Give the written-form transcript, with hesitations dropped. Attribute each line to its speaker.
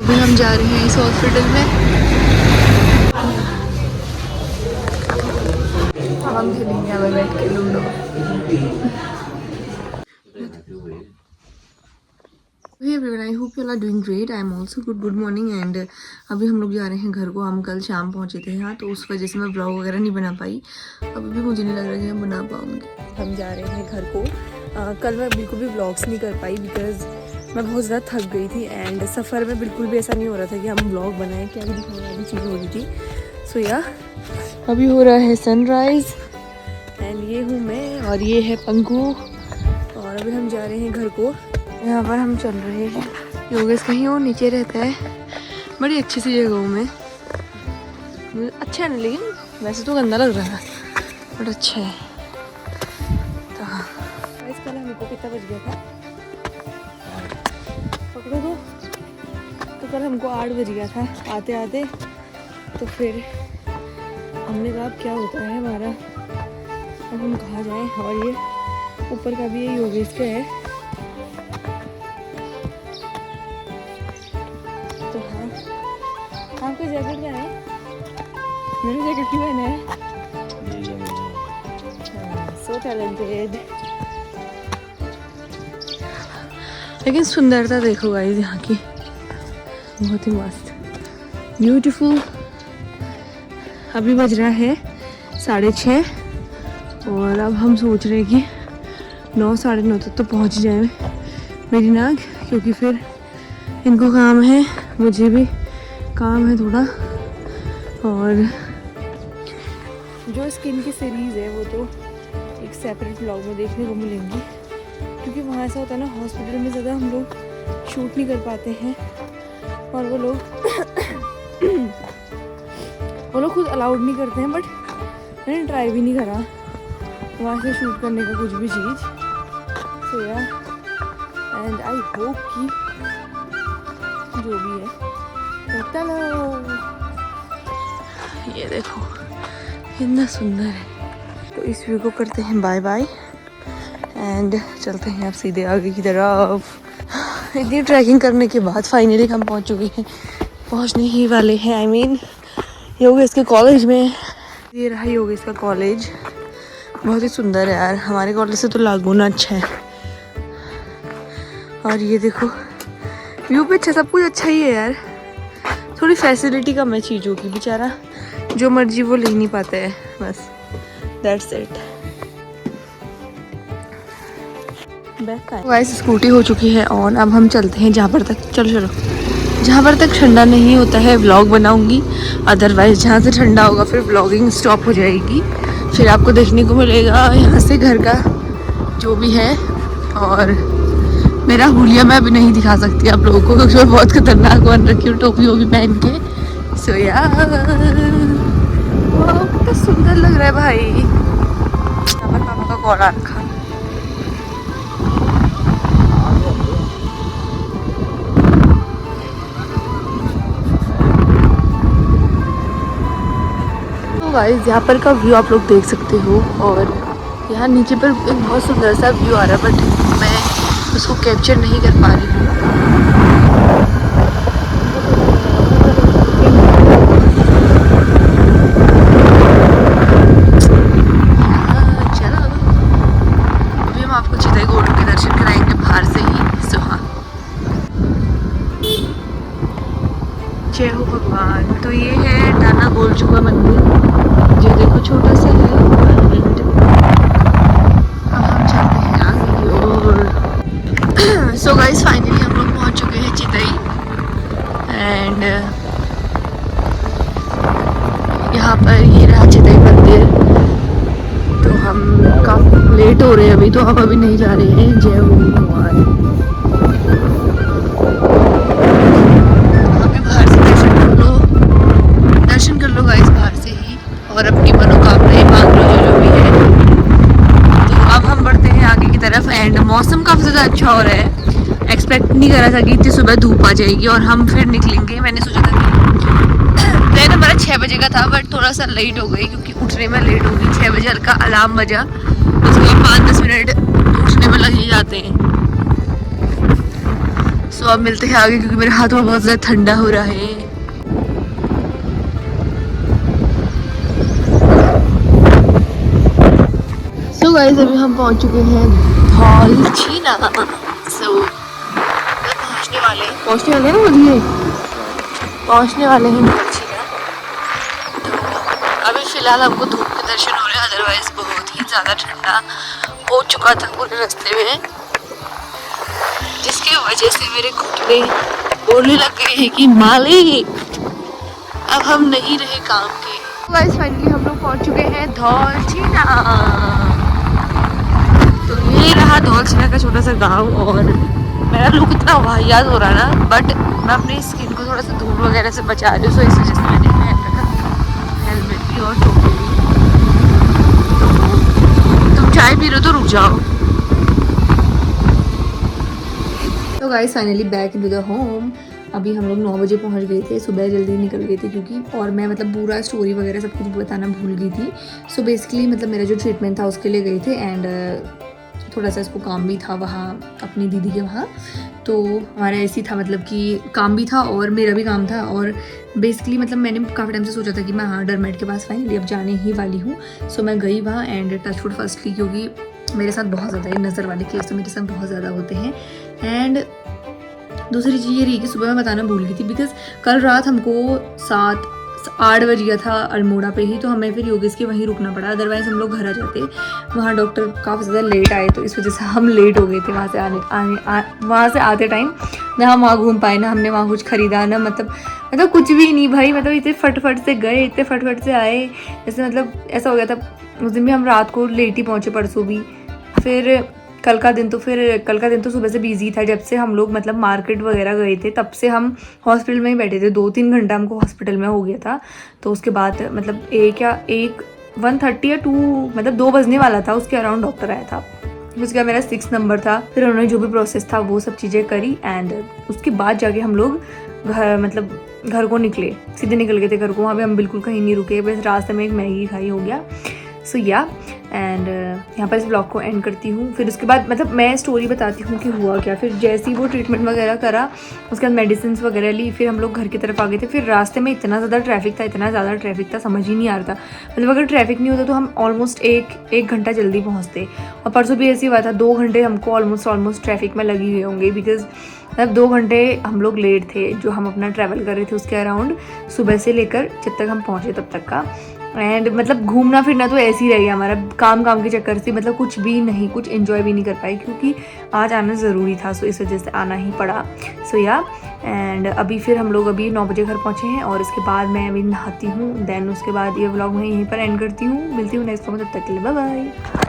Speaker 1: अभी हम जा रहे हैं इस हॉस्पिटल में। हम खेलेंगे अब बैठ के ludo. Hey everyone, I hope you all are doing great. I am also good morning and अभी हम लोग जा रहे हैं घर को। हम कल शाम पहुंचे थे यहाँ, तो उस वजह से मैं व्लॉग वगैरह नहीं बना पाई। अभी भी मुझे नहीं लग रहा कि मैं बना पाऊंगी। हम जा रहे हैं घर को। कल मैं बिल्कुल भी व्लॉग्स नहीं कर पाई बिकॉज मैं बहुत ज़्यादा थक गई थी एंड सफ़र में बिल्कुल भी ऐसा नहीं हो रहा था कि हम व्लॉग बनाएं। क्या भी दिखाने वाली चीज़ हो रही थी। सो या अभी हो रहा है सनराइज़ एंड ये हूँ मैं और ये है पंकु और अभी हम जा रहे हैं घर को। यहाँ पर हम चल रहे हैं। योगेश कहीं और नीचे रहता है, बड़ी अच्छी सी जगहों में। अच्छा है ना, लेकिन वैसे तो गंदा लग रहा था बट अच्छा है। तो हाँ, कल हमको कितना बज गया था, पकड़ो तो कल हमको 8 बज गया था आते आते। तो फिर हमने कहा अब क्या होता है हमारा, अब हम कहाँ जाएं। और ये ऊपर का भी ये योगेश का है। तो हाँ, आपका जैकेट क्या है? मेरा जैकेट क्यों पहना है? So talented. लेकिन सुंदरता देखो गाइस यहाँ की, बहुत ही मस्त, ब्यूटीफुल। अभी बज रहा है 6:30 और अब हम सोच रहे हैं कि 9 साढ़े 9 तक तो पहुँच जाए मेरी नाग, क्योंकि फिर इनको काम है, मुझे भी काम है थोड़ा। और जो स्किन की सीरीज़ है वो तो एक सेपरेट व्लॉग में देखने को मिलेंगी, क्योंकि वहाँ ऐसा होता है ना, हॉस्पिटल में ज़्यादा हम लोग शूट नहीं कर पाते हैं और वो लोग खुद अलाउड नहीं करते हैं। बट मैंने ट्राई भी नहीं करा वहाँ से शूट करने का कुछ भी चीज़। सो या एंड आई होप कि जो भी है चलो। ये देखो कितना सुंदर है। तो इस व्यू को करते हैं बाय बाय एंड चलते हैं अब सीधे आगे की तरफ। इतनी ट्रैकिंग करने के बाद फाइनली हम पहुंच चुके हैं, पहुंचने ही वाले हैं। आई मीन योगेश के कॉलेज में। ये रहा योगेश का कॉलेज, बहुत ही सुंदर है यार, हमारे कॉलेज से तो लागुना अच्छा है। और ये देखो व्यू भी अच्छा, सब कुछ अच्छा ही है यार, थोड़ी फैसिलिटी कम है चीज़ों की। बेचारा जो मर्जी वो ले नहीं पाता है, बस दैट्स इट। गाइस स्कूटी हो चुकी है ऑन। अब हम चलते हैं जहाँ पर तक, चलो जहाँ पर तक ठंडा नहीं होता है व्लॉग बनाऊंगी, अदरवाइज जहाँ से ठंडा होगा फिर व्लॉगिंग स्टॉप हो जाएगी। फिर आपको देखने को मिलेगा यहाँ से घर का जो भी है। और मेरा हुलिया मैं अभी नहीं दिखा सकती आप लोगों को, क्योंकि मैं बहुत खतरनाक बन रखी हूँ टोपी वोपी पहन के। सो यार कितना सुंदर लग रहा है भाई। यहाँ पर पापा का कॉल आ रखा। तो गाइस यहाँ पर का व्यू आप लोग देख सकते हो और यहाँ नीचे पर एक बहुत सुंदर सा व्यू आ रहा है, बट मैं उसको कैप्चर नहीं कर पा रही हूँ। चलो अभी हम आपको चितई गोलू के दर्शन कराएंगे बाहर से ही। सो हाँ, जय हो भगवान। तो ये है टाना गोलचू का मंदिर, जो देखो छोटा सा है। अब हम चलते हैं आगे और सो गाइस फाइनली हम लोग पहुंच चुके हैं चितई एंड यहाँ पर ये रहा चितई मंदिर। तो हम काफ़ी लेट हो रहे हैं अभी, तो हम अभी नहीं जा रहे हैं। जय हो भगवान। अभी बाहर से दर्शन कर लो गाइस बाहर से ही, और अपनी मनोकामनाएं मांग लो जो भी है। तो अब हम बढ़ते हैं आगे की तरफ एंड मौसम काफ़ी ज़्यादा अच्छा हो रहा है। एक्सपेक्ट नहीं करा था कि इतनी सुबह धूप आ जाएगी और हम फिर निकलेंगे। मैंने सोचा था कि प्लान हमारा 6 बजे का था, बट थोड़ा सा लेट हो गई क्योंकि उठने में लेट हो गई। 6 बजे हल्का अलार्म बजा, उसके बाद 5-10 मिनट उठने में लग ही जाते हैं। सो तो अब मिलते हैं आगे क्योंकि मेरे हाथ में बहुत ज़्यादा ठंडा हो रहा है। सो गाइस अभी हम पहुंच चुके हैं धौलछीना। सो पहुंचने वाले हैं ना मुझे पहुंचने वाले हैं धौलछीना। तो अभी फिलहाल हमको धूप के दर्शन हो रहे हैं, अदरवाइज बहुत ही ज़्यादा ठंडा हो चुका था पूरे रास्ते में, जिसकी वजह से मेरे घुटने बोलने लग गए हैं कि मालिक अब हम नहीं रहे काम के। गाइस फाइनली हम लोग पहुंच चुके हैं धौलछीना। तो ये रहा धौलछीना का छोटा सा गांव, और मेरा लुक इतना वाहियात हो रहा ना, बट मैं अपनी स्किन को थोड़ा सा धूल वगैरह से बचा रही हूँ, सो इस वजह से मैंने पहन रखा हेलमेट भी और टोपी भी। तो तुम चाय पी रहे हो तो रुक जाओ। तो guys finally back into the home. अभी हम लोग 9 बजे पहुंच गए थे, सुबह जल्दी निकल गए थे क्योंकि, और मैं मतलब पूरा स्टोरी वगैरह सब कुछ बताना भूल गई थी। सो बेसिकली मतलब मेरा जो ट्रीटमेंट था उसके लिए गए थे, एंड थोड़ा सा इसको काम भी था वहाँ अपनी दीदी के वहाँ। तो हमारा ऐसी था मतलब कि काम भी था और मेरा भी काम था, और बेसिकली मतलब मैंने काफ़ी टाइम से सोचा था कि मैं हाँ डरमेट के पास फाइनली अब जाने ही वाली हूँ। सो मैं गई वहाँ, एंड टचवुड फर्स्टली क्योंकि मेरे साथ बहुत ज़्यादा ये नज़र वाले केस तो मेरे साथ बहुत ज़्यादा होते हैं। एंड दूसरी चीज़ ये रही कि सुबह मैं बताना भूल गई थी, बिकॉज कल रात हमको 7-8 बज गया था अल्मोड़ा पे ही, तो हमें फिर योगेश के वहीं रुकना पड़ा, अदरवाइज़ हम लोग घर आ जाते। वहाँ डॉक्टर काफ़ी ज़्यादा लेट आए, तो इस वजह से हम लेट हो गए थे वहाँ से वहाँ से आते टाइम। ना हम वहाँ घूम पाए, ना हमने वहाँ कुछ ख़रीदा, ना मतलब कुछ भी नहीं भाई। मतलब इतने फटफट से गए, इतने फटफट से आए, जैसे मतलब ऐसा हो गया था। उस दिन भी हम रात को लेट ही पहुँचे, परसों भी। फिर कल का दिन तो सुबह से बिजी था, जब से हम लोग मतलब मार्केट वगैरह गए थे तब से हम हॉस्पिटल में ही बैठे थे। 2-3 घंटा हमको हॉस्पिटल में हो गया था। तो उसके बाद मतलब 1:30 या 2 मतलब 2 बजने वाला था, उसके अराउंड डॉक्टर आया था। उसका मेरा 6 नंबर था। फिर उन्होंने जो भी प्रोसेस था वो सब चीज़ें करी, एंड उसके बाद जाके हम लोग घर को निकले, सीधे निकल गए थे घर को। वहाँ पर हम बिल्कुल कहीं नहीं रुके, बस रास्ते में एक मैगी खाई, हो गया। सो या एंड यहाँ पर इस ब्लॉग को एंड करती हूँ। फिर उसके बाद मतलब मैं स्टोरी बताती हूँ कि हुआ क्या। फिर जैसे ही वो ट्रीटमेंट वगैरह करा, उसके बाद मेडिसिन वगैरह ली, फिर हम लोग घर की तरफ आ गए थे। फिर रास्ते में इतना ज़्यादा ट्रैफिक था, समझ ही नहीं आ रहा था। मतलब अगर ट्रैफिक नहीं होता तो हम ऑलमोस्ट एक घंटा जल्दी पहुँचते। और परसों भी ऐसे हुआ था, 2 घंटे हमको ऑलमोस्ट ट्रैफिक में लगी हुए होंगे, बिकॉज मतलब 2 घंटे हम लोग लेट थे जो हम अपना ट्रैवल कर रहे थे उसके अराउंड, सुबह से लेकर जब तक हम पहुँचे तब तक का। एंड मतलब घूमना फिरना तो ऐसे ही रह गया हमारा, काम के चक्कर से मतलब कुछ भी नहीं, कुछ एंजॉय भी नहीं कर पाए, क्योंकि आज आना ज़रूरी था। सो इस वजह से आना ही पड़ा। सो या एंड अभी फिर हम लोग अभी 9 बजे घर पहुँचे हैं, और उसके बाद मैं अभी नहाती हूँ। देन उसके बाद ये व्लॉग मैं यहीं पर एंड करती हूँ। मिलती हूँ नेक्स्ट व्लॉग में, तब तक के लिए बाय बाय।